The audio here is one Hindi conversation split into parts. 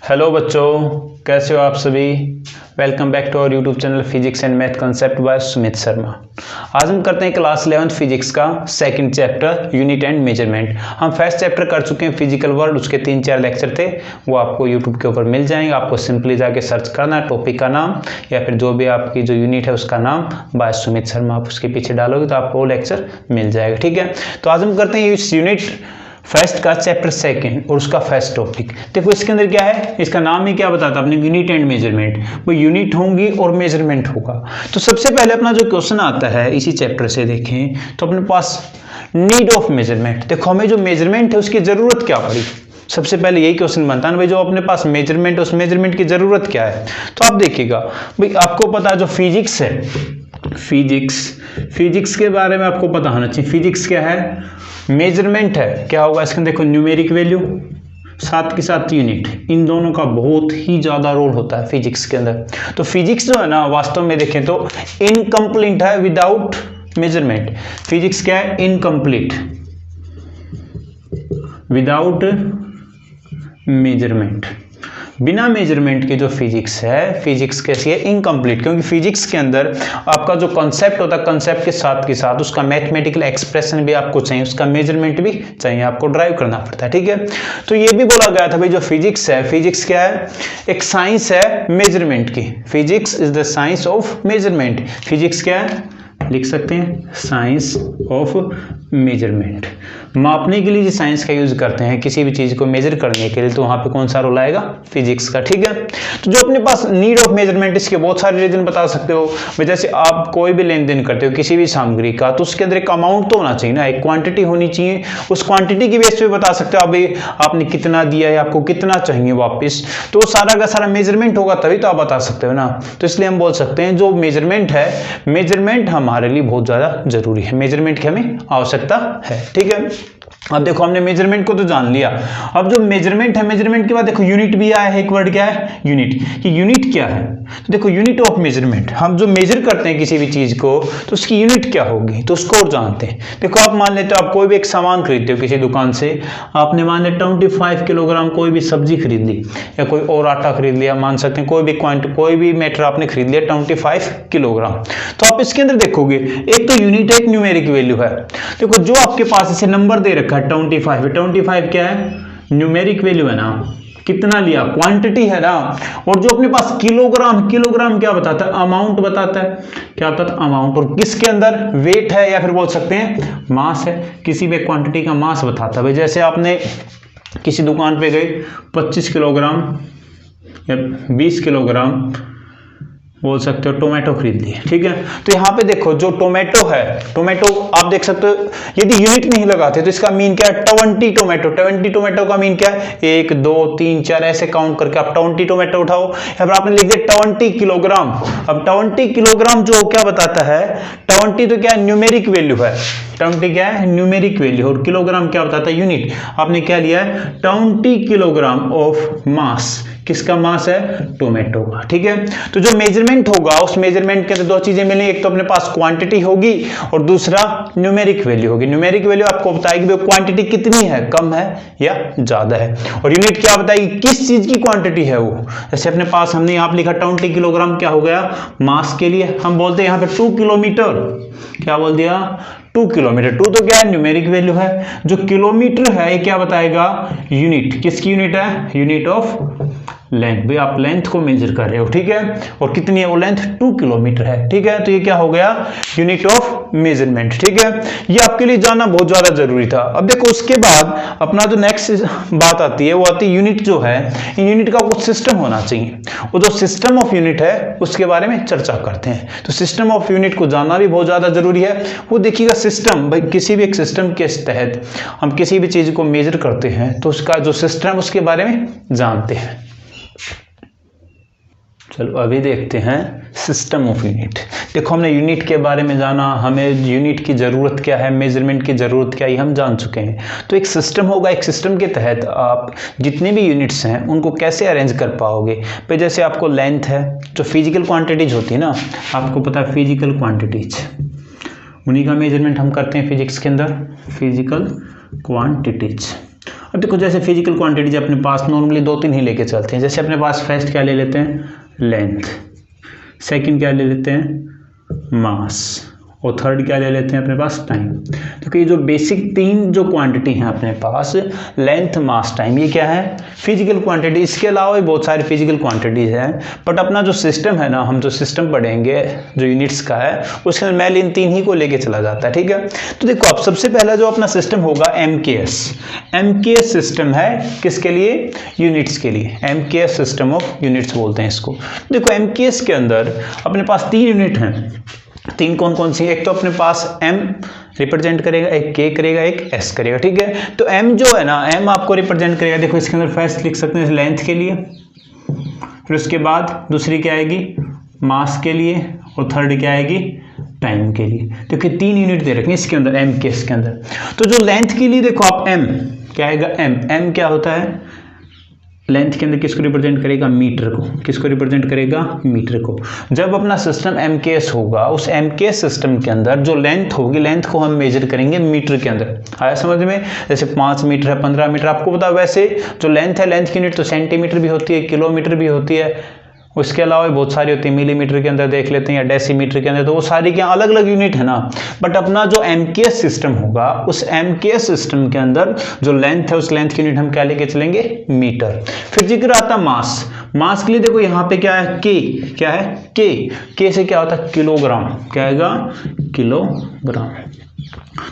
हेलो बच्चों, कैसे हो आप सभी। Welcome back to our YouTube channel physics and math concept by Sumit Sharma. आज हम करते हैं क्लास 11th फिजिक्स का second chapter unit and measurement. हम फर्स्ट चैप्टर कर चुके हैं फिजिकल वर्ल्ड, उसके 3-4 लेक्चर थे, वो आपको यूट्यूब के ऊपर मिल जाएंगे। आपको सिंपली जाके सर्च करना है टॉपिक का नाम या फिर जो भी आपकी जो यूनिट है उसका नाम बाय सुमित शर्मा, आप उसके पीछे डालोगे तो आपको वो लेक्चर मिल जाएगा। ठीक है, तो आज हम करते हैं इस यूनिट फर्स्ट का चैप्टर सेकंड और उसका फर्स्ट टॉपिक। देखो इसके अंदर क्या है, इसका नाम ही क्या बताता है अपने, यूनिट एंड मेजरमेंट। वो यूनिट होंगी और मेजरमेंट होगा। तो सबसे पहले अपना जो क्वेश्चन आता है इसी चैप्टर से देखें तो अपने पास नीड ऑफ मेजरमेंट। देखो हमें जो मेजरमेंट है उसकी जरूरत क्या पड़ी, सबसे पहले यही क्वेश्चन बनता है ना भाई, जो अपने पास मेजरमेंट है उस मेजरमेंट की जरूरत क्या है। तो आप देखिएगा भाई, आपको पता है जो फिजिक्स है, फिजिक्स के बारे में आपको पता होना चाहिए। फिजिक्स क्या है, मेजरमेंट है, क्या होगा इसके अंदर, देखो न्यूमेरिक वैल्यू साथ के साथ यूनिट, इन दोनों का बहुत ही ज्यादा रोल होता है फिजिक्स के अंदर। तो फिजिक्स जो है ना वास्तव में देखें तो इनकम्प्लीट है विदाउट मेजरमेंट। फिजिक्स क्या है, इनकम्प्लीट विदाउट मेजरमेंट। बिना मेजरमेंट के जो फिजिक्स है, फिजिक्स कैसी है, इनकम्प्लीट। क्योंकि फिजिक्स के अंदर आपका जो कॉन्सेप्ट होता है, कॉन्सेप्ट के साथ उसका मैथमेटिकल एक्सप्रेशन भी आपको चाहिए, उसका मेजरमेंट भी चाहिए, आपको ड्राइव करना पड़ता है। ठीक है, तो ये भी बोला गया था भाई जो फिजिक्स है, फिजिक्स क्या है, एक साइंस है मेजरमेंट की। Physics is the science of measurement. Physics क्या है, लिख सकते हैं साइंस ऑफ मेजरमेंट। मापने के लिए जो साइंस का यूज करते हैं किसी भी चीज को मेजर करने के लिए, तो वहां पे कौन सा रोल आएगा, फिजिक्स का। ठीक है, तो जो अपने पास नीड ऑफ मेजरमेंट, इसके बहुत सारे रीजन बता सकते हो। जैसे आप कोई भी लेन देन करते हो किसी भी सामग्री का, तो उसके अंदर एक अमाउंट तो होना चाहिए ना, एक क्वांटिटी होनी चाहिए। उस क्वांटिटी की बेस पे बता सकते हो अभी आपने कितना दिया है, आपको कितना चाहिए वापिस, तो सारा का सारा मेजरमेंट होगा तभी तो आप बता सकते हो ना। तो इसलिए हम बोल सकते हैं जो मेजरमेंट है, मेजरमेंट हमारे लिए बहुत ज्यादा जरूरी है, मेजरमेंट की हमें आवश्यकता है। ठीक है, अब देखो हमने मेजरमेंट को तो जान लिया। अब जो मेजरमेंट है, मेजरमेंट के बाद देखो यूनिट भी आया है, एक वर्ड क्या है, यूनिट। कि यूनिट क्या है, तो देखो यूनिट ऑफ मेजरमेंट, हम जो मेजर करते हैं किसी भी चीज को तो उसकी यूनिट क्या होगी, तो उसको और जानते हैं। देखो आप मान लेते हो आप कोई भी एक सामान खरीदते हो किसी दुकान से, आपने मान लिया 25 किलोग्राम कोई भी सब्जी खरीद ली या कोई और आटा खरीद लिया, मान सकते हैं कोई भी मैटर आपने खरीद लिया 25 किलोग्राम। तो आप इसके अंदर देखोगे एक तो यूनिट है, एक न्यूमेरिक वैल्यू है। देखो जो आपके पास इसे नंबर दे रखा है 25 क्या है, न्यूमेरिक वैल्यू है ना, कितना लिया, क्वांटिटी है ना। और जो अपने पास किलोग्राम क्या बताता है, अमाउंट बताता है। क्या बताता है, अमाउंट। और किसके अंदर, वेट है या फिर बोल सकते हैं मास है, किसी भी क्वांटिटी का मास बताता है। भाई जैसे आपने किसी दुकान पे गए 25 किलोग्राम या 20 किलोग्राम बोल सकते हो टोमेटो खरीद लिए। ठीक है, तो यहाँ पे देखो जो टोमेटो है, टोमेटो आप देख सकते हो, यदि यूनिट नहीं लगाते तो इसका मीन क्या है, 20 टोमेटो का मीन क्या है, 1 2 3 4 ऐसे काउंट करके आप 20 टोमेटो उठाओ। या फिर आपने लिख दिया 20 किलोग्राम। अब 20 किलोग्राम जो क्या बताता है, 20 तो क्या है, न्यूमेरिक वैल्यू है। 20 क्या है, न्यूमेरिक वैल्यू। और किलोग्राम क्या बताता है, यूनिट। आपने क्या लिया है, 20 किलोग्राम ऑफ मास। किसका मास है, टोमेटो का। ठीक है, तो जो मेजरमेंट होगा उस मेजरमेंट के अंदर दो चीजें मिलेंगी, एक तो अपने पास क्वांटिटी होगी और दूसरा न्यूमेरिक वैल्यू होगी। न्यूमेरिक वैल्यू आपको बताएगी क्वांटिटी कितनी है, कम है या ज्यादा है। और यूनिट क्या बताएगी, किस चीज की क्वांटिटी है वो। जैसे अपने पास हमने यहाँ लिखा 20 किलोग्राम, क्या हो गया, मास के लिए हम बोलते हैं यहाँ पे 2 किलोमीटर। क्या बोल दिया, 2 किलोमीटर। 2 तो क्या है, न्यूमेरिक वैल्यू है। जो किलोमीटर है ये क्या बताएगा, यूनिट। किसकी यूनिट है, यूनिट ऑफ लेंथ। भाई आप लेंथ को मेजर कर रहे हो। ठीक है, और कितनी है वो लेंथ, 2 किलोमीटर है। ठीक है, तो ये क्या हो गया, यूनिट ऑफ मेजरमेंट। ठीक है, ये आपके लिए जानना बहुत ज्यादा जरूरी था। अब देखो उसके बाद अपना जो नेक्स्ट बात आती है वो आती है यूनिट जो है, इन यूनिट का कुछ सिस्टम होना चाहिए। वो जो सिस्टम ऑफ यूनिट है उसके बारे में चर्चा करते हैं। तो सिस्टम ऑफ यूनिट को जानना भी बहुत ज्यादा जरूरी है। वो देखिएगा सिस्टम, भाई किसी भी एक सिस्टम के तहत हम किसी भी चीज को मेजर करते हैं तो उसका जो सिस्टम उसके बारे में जानते हैं। चलो अभी देखते हैं सिस्टम ऑफ यूनिट। देखो हमने यूनिट के बारे में जाना, हमें यूनिट की ज़रूरत क्या है, मेजरमेंट की ज़रूरत क्या है, ये हम जान चुके हैं। तो एक सिस्टम होगा, एक सिस्टम के तहत आप जितने भी यूनिट्स हैं उनको कैसे अरेंज कर पाओगे। भाई जैसे आपको लेंथ है, जो फिजिकल क्वांटिटीज होती है ना, आपको पता है फिजिकल क्वांटिटीज, उन्हीं का मेजरमेंट हम करते हैं फिजिक्स के अंदर, फिजिकल क्वांटिटीज। अब देखो जैसे फिजिकल क्वांटिटीज अपने पास नॉर्मली 2-3 ही लेके चलते हैं। जैसे अपने पास फर्स्ट क्या ले लेते हैं, लेंथ, सेकंड क्या ले लेते हैं, मास, और थर्ड क्या ले लेते हैं अपने पास, टाइम। तो ये जो बेसिक 3 जो क्वांटिटी हैं अपने पास, लेंथ, मास, टाइम, ये क्या है, फिजिकल क्वांटिटी। इसके अलावा भी बहुत सारी फिजिकल क्वांटिटीज हैं, बट अपना जो सिस्टम है ना, हम जो सिस्टम पढ़ेंगे जो यूनिट्स का है, उसके अंदर मैंने इन 3 ही को लेके चला जाता है, ठीक है। तो देखो अब सबसे पहला जो अपना सिस्टम होगा MKS। MKS सिस्टम है किसके लिए, यूनिट्स के लिए। MKS सिस्टम ऑफ यूनिट्स बोलते हैं इसको। देखो MKS के अंदर अपने पास 3 यूनिट हैं। 3 कौन कौन सी, एक तो अपने पास M रिप्रेजेंट करेगा, एक K करेगा, एक S करेगा, ठीक है। तो M जो है ना, M आपको रिप्रेजेंट करेगा, देखो इसके अंदर फर्स्ट लिख सकते हैं लेंथ के लिए, फिर उसके बाद दूसरी क्या आएगी, मास के लिए, और थर्ड क्या आएगी, टाइम के लिए। देखिए 3 यूनिट दे रखे हैं इसके अंदर, MKS के अंदर। तो जो लेंथ के लिए देखो आप M क्या आएगा, M क्या होता है, लेंथ के अंदर किसको रिप्रेजेंट करेगा, मीटर को। किसको रिप्रेजेंट करेगा, मीटर को। जब अपना सिस्टम MKS होगा, उस MKS सिस्टम के अंदर जो लेंथ होगी, लेंथ को हम मेजर करेंगे मीटर के अंदर। आया समझ में, जैसे 5 मीटर है, 15 मीटर, आपको पता है। वैसे जो लेंथ है, लेंथ की यूनिट तो सेंटीमीटर भी होती है, किलोमीटर भी होती है, उसके अलावा बहुत सारी होती है, मिलीमीटर के अंदर देख लेते हैं, या डेसीमीटर के अंदर, तो वो सारी क्या अलग अलग यूनिट है ना। बट अपना जो MKS सिस्टम होगा, उस MKS सिस्टम के अंदर जो लेंथ है, उस लेंथ की यूनिट हम क्या लेके चलेंगे, मीटर। फिर जिक्र आता मास। मास के लिए देखो यहाँ पे क्या है, K, क्या है, K से क्या होता है, किलोग्राम, क्या आएगा, किलोग्राम।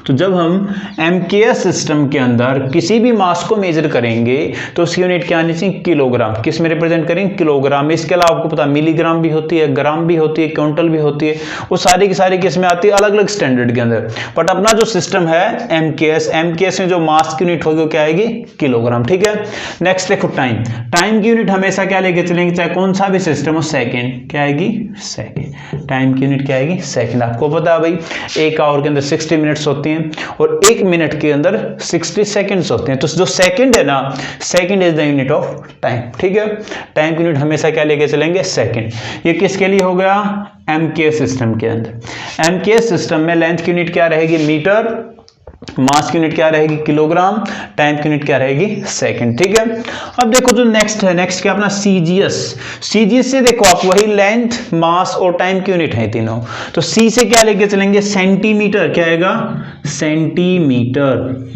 तो जब हम MKS सिस्टम के अंदर किसी भी मास को मेजर करेंगे तो उसकी यूनिट क्या आनी चाहिए, किलोग्राम। किस में रिप्रेजेंट करेंगे, किलोग्राम। इसके अलावा आपको पता मिलीग्राम भी होती है, ग्राम भी होती है, क्विंटल भी होती है, वो सारी की सारी किस में आती है, अलग अलग स्टैंडर्ड के अंदर। बट अपना जो सिस्टम है MKS में जो मास की यूनिट होगी वो क्या आएगी, किलोग्राम, ठीक है। नेक्स्ट देखो टाइम। टाइम की यूनिट हमेशा क्या लेके चलेंगे, चाहे कौन सा भी सिस्टम हो, सेकेंड, क्या आएगी, सेकेंड। टाइम की यूनिट क्या आएगी, सेकेंड। आपको पता है भाई 1 आवर के अंदर 60 मिनट्स होती हैं, और 1 मिनट के अंदर 60 सेकंड्स होते हैं। तो जो सेकंड है ना, second is the unit of time, ठीक है। टाइम की यूनिट हमेशा क्या लेके चलेंगे, सेकंड। ये किसके लिए हो गया, MKS सिस्टम के अंदर। MKS सिस्टम में लेंथ की यूनिट क्या रहेगी, मीटर, मास की यूनिट क्या रहेगी, किलोग्राम, टाइम की यूनिट क्या रहेगी, सेकंड, ठीक है। अब देखो जो नेक्स्ट है, नेक्स्ट क्या अपना CGS से देखो आप वही लेंथ, मास और टाइम की यूनिट है तीनों। तो C से क्या लेके चलेंगे, सेंटीमीटर, क्या आएगा, सेंटीमीटर।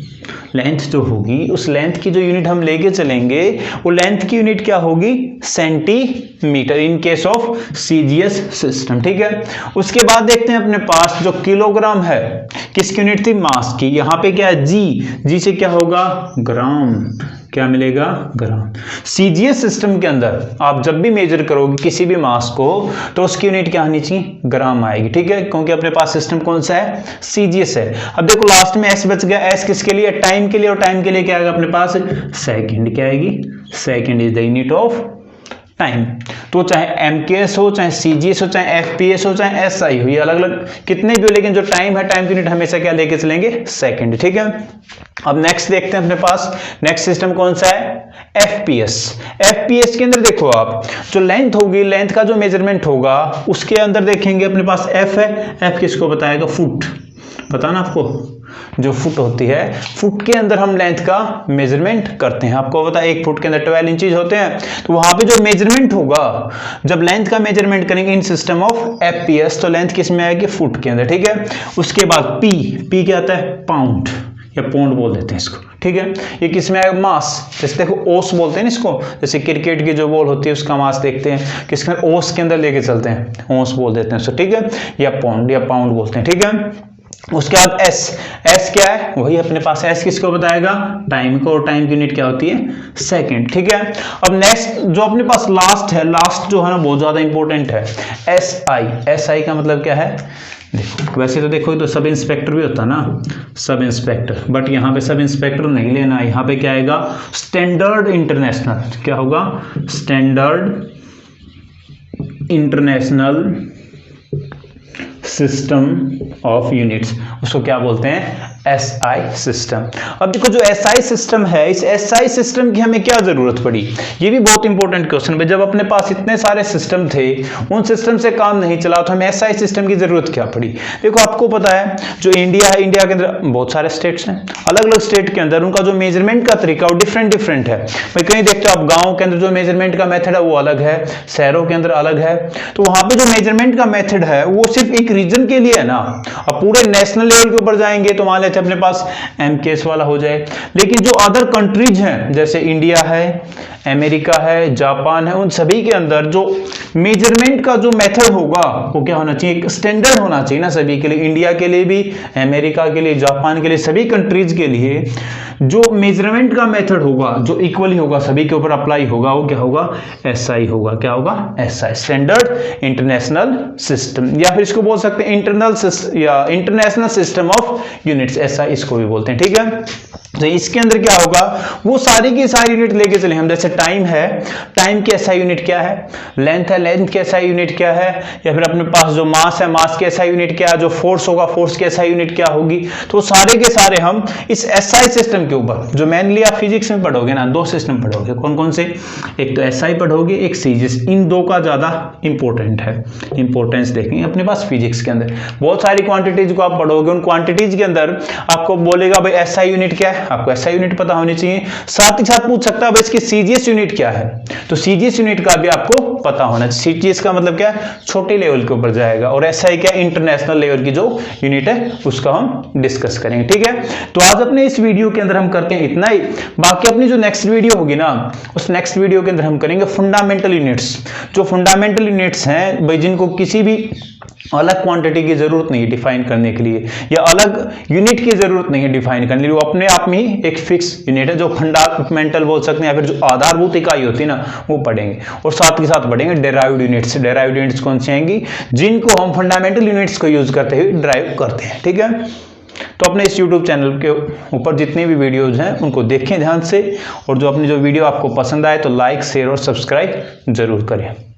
लेंथ जो होगी, उस लेंथ की जो यूनिट हम लेके चलेंगे, वो लेंथ की यूनिट क्या होगी, centimetre, in case of CGS system, ठीक है। उसके बाद देखते हैं अपने पास जो किलोग्राम है, किसकी यूनिट थी, मास की। यहां पे क्या है, G से क्या होगा, ग्राम, क्या मिलेगा, ग्राम। CGS सिस्टम के अंदर आप जब भी मेजर करोगे किसी भी मास को, तो उसकी यूनिट क्या आनी चाहिए, ग्राम आएगी, ठीक है, क्योंकि अपने पास सिस्टम कौन सा है, CGS है। अब देखो लास्ट में S बच गया, S किसके लिए, टाइम के लिए, और टाइम के लिए क्या आएगा अपने पास, सेकंड, क्या आएगी, second is the unit of time. तो चाहे MKS हो, चाहे CGS हो, चाहे FPS हो, चाहे SI हो, ये अलग अलग कितने भी हो, लेकिन जो टाइम है, टाइम की यूनिट हमेशा क्या लेके चलेंगे, सेकंड, ठीक है। अब नेक्स्ट देखते हैं अपने पास, नेक्स्ट सिस्टम कौन सा है, FPS के अंदर देखो आप जो लेंथ होगी, लेंथ का जो मेजरमेंट होगा, उसके अंदर देखेंगे अपने पास F है। F किसको बताएगा, फुट, पता ना आपको, जो फुट होती है, फुट के अंदर हम लेंथ का मेजरमेंट करते हैं। आपको पता है 1 फुट के अंदर 12 इंचेस होते हैं। तो वहां पे जो मेजरमेंट होगा, जब लेंथ का मेजरमेंट करेंगे इन सिस्टम ऑफ FPS, तो लेंथ किस में आएगी, फुट के अंदर, ठीक है। उसके बाद P क्या आता है, पाउंड या पौंड बोल देते हैं इसको, ठीक है। ये किस में आएगा, मास। जैसे देखो ओस बोलते हैं ना इसको, जैसे क्रिकेट की जो बॉल होती है उसका मास देखते हैं, किसके ओस के अंदर लेके चलते हैं, ओस बोल देते हैं उसको, ठीक है, या पाउंड बोलते हैं, ठीक है। उसके बाद S क्या है, वही अपने पास S किसको बताएगा, टाइम को, और टाइम की यूनिट क्या होती है, सेकंड, ठीक है। अब नेक्स्ट जो अपने पास लास्ट है, लास्ट जो है ना बहुत ज्यादा इंपॉर्टेंट है, SI का मतलब क्या है, देखो वैसे तो देखो तो सब इंस्पेक्टर भी होता है ना, सब इंस्पेक्टर, बट यहाँ पे सब इंस्पेक्टर नहीं लेना, यहाँ पे क्या आएगा, स्टैंडर्ड इंटरनेशनल, क्या होगा, standard international system of units, उसको क्या बोलते हैं, SI सिस्टम। अब देखो जो SI सिस्टम है, इस SI सिस्टम की हमें क्या जरूरत पड़ी, ये भी बहुत इंपॉर्टेंट क्वेश्चन है। जब अपने पास इतने सारे सिस्टम थे, उन सिस्टम से काम नहीं चला, तो हमें SI सिस्टम की जरूरत क्या पड़ी। देखो आपको पता है जो इंडिया है, इंडिया के अंदर बहुत सारे स्टेट्स हैं, अलग अलग स्टेट के अंदर उनका जो मेजरमेंट का तरीका वो डिफरेंट है। भाई कहीं देखते हो आप गाँव के अंदर जो मेजरमेंट का मेथड है वो अलग है, शहरों के अंदर अलग है। तो वहां पे जो मेजरमेंट का मेथड है वो सिर्फ एक रीजन के लिए है ना। अब पूरे नेशनल लेवल के ऊपर जाएंगे तो मान लेते हैं अपने पास MKS वाला हो जाए, लेकिन जो अदर कंट्रीज हैं जैसे इंडिया है, अमेरिका है, जापान है, उन सभी के अंदर जो मेजरमेंट का जो मेथड होगा वो क्या होना चाहिए, एक स्टैंडर्ड होना चाहिए ना सभी के लिए, इंडिया के लिए भी, अमेरिका के लिए, जापान के लिए, सभी कंट्रीज के लिए जो मेजरमेंट का मेथड होगा जो इक्वली होगा, सभी के ऊपर अप्लाई होगा, वो क्या होगा, SI होगा। क्या होगा, SI, स्टैंडर्ड इंटरनेशनल सिस्टम, या फिर इसको बोल सकते हैं international system of units, SI इसको भी बोलते हैं। ठीक है, तो इसके अंदर क्या होगा, वो सारी की सारी यूनिट लेके चले हम। जैसे टाइम है, टाइम की SI यूनिट क्या है, लेंथ है, लेंथ की SI यूनिट क्या है, या फिर अपने पास जो मास है, मास की SI यूनिट क्या है, जो फोर्स होगा, फोर्स की SI यूनिट क्या होगी। तो सारे के सारे हम इस SI सिस्टम के ऊपर, जो मेनली आप फिजिक्स में पढ़ोगे ना, दो सिस्टम पढ़ोगे, कौन कौन से, एक तो SI पढ़ोगे, एक CGS, इन दो का ज्यादा इंपॉर्टेंट है, इंपॉर्टेंस देखेंगे अपने पास फिजिक्स के अंदर। बहुत सारी क्वांटिटीज को आप पढ़ोगे, उन क्वांटिटीज के अंदर आपको बोलेगा भाई SI यूनिट क्या है, आपको SI यूनिट पता होनी चाहिए। साथ ही साथ पूछ सकता है भाई इसकी CGS यूनिट क्या है, तो CGS यूनिट का भी आपको पता होना चाहिए। CGS का मतलब क्या है, छोटे लेवल के ऊपर जाएगा, और SI क्या, इंटरनेशनल लेवल की जो यूनिट है उसका हम डिस्कस करेंगे। ठीक है, तो आज अपने इस वीडियो के अंदर हम करते हैं इतना ही। बाकी अपनी जो नेक्स्ट वीडियो होगी ना, उस नेक्स्ट वीडियो के अंदर हम करेंगे फंडामेंटल यूनिट्स। जो फंडामेंटल यूनिट्स हैं भाई, जिनको किसी भी अलग क्वांटिटी की जरूरत नहीं है डिफाइन करने के लिए, या अलग यूनिट की जरूरत नहीं है डिफाइन करने के लिए, वो अपने आप में ही एक फिक्स यूनिट है, जो फंडामेंटल बोल सकते हैं, या फिर जो आधारभूत इकाई होती है ना, वो पढ़ेंगे। और साथ के साथ पढ़ेंगे डेराइव्ड यूनिट्स। डेराइव्ड यूनिट्स कौन सी आएंगी, जिनको हम फंडामेंटल यूनिट्स को यूज करते हुए ड्राइव करते हैं। ठीक है, तो अपने इस YouTube चैनल के ऊपर जितने भी वीडियोज हैं उनको देखें ध्यान से, और जो अपनी जो वीडियो आपको पसंद आए तो लाइक, शेयर और सब्सक्राइब जरूर करें।